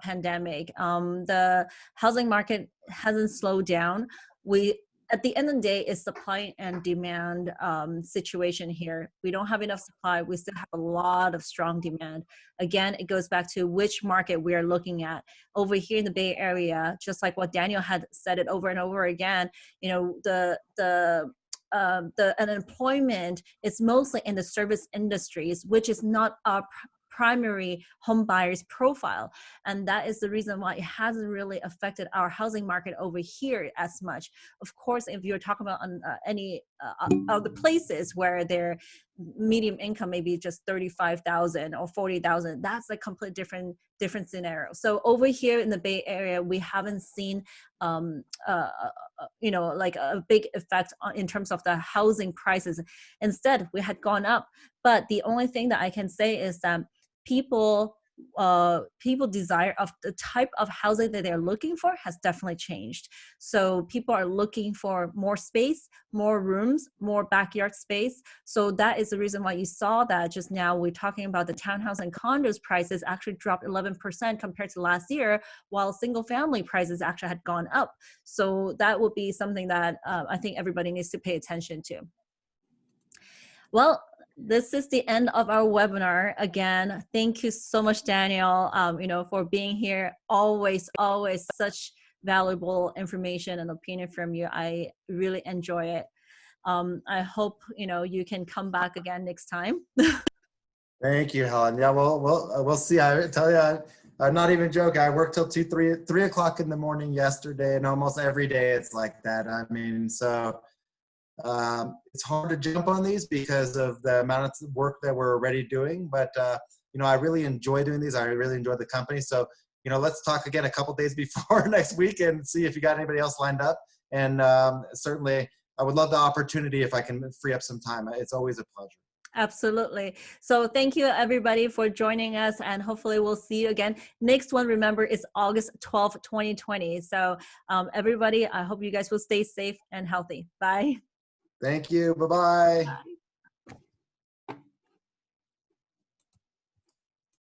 pandemic. The housing market hasn't slowed down. At the end of the day, it's supply and demand situation here. We don't have enough supply. We still have a lot of strong demand. Again, it goes back to which market we are looking at. Over here in the Bay Area, just like what Daniel had said it over and over again, you know, the unemployment is mostly in the service industries, which is not our primary home buyers profile. And that is the reason why it hasn't really affected our housing market over here as much. Of course, if you're talking about any other places where their medium income maybe just 35,000 or 40,000, that's a complete different scenario. So over here in the Bay Area, we haven't seen you know, like a big effect in terms of the housing prices. Instead, we had gone up. But the only thing that I can say is that people desire of the type of housing that they're looking for has definitely changed. So people are looking for more space, more rooms, more backyard space. So that is the reason why you saw that just now we're talking about the townhouse and condos prices actually dropped 11% compared to last year, while single family prices actually had gone up. So that would be something that I think everybody needs to pay attention to. Well, this is the end of our webinar. Again, thank you so much, Daniel, you know, for being here. Always such valuable information and opinion from you. I really enjoy it. I hope, you know, you can come back again next time. Thank you, Helen. Yeah, we'll see. I tell you, I'm not even joking. I worked till 3 o'clock in the morning yesterday, and almost every day it's like that. I mean, so it's hard to jump on these because of the amount of work that we're already doing. But, you know, I really enjoy doing these. I really enjoy the company. So, you know, let's talk again a couple days before next week and see if you got anybody else lined up. And certainly, I would love the opportunity if I can free up some time. It's always a pleasure. Absolutely. So thank you everybody for joining us, and hopefully we'll see you again. Next one, remember, is August 12th, 2020. So everybody, I hope you guys will stay safe and healthy. Bye. Thank you. Bye-bye. Bye.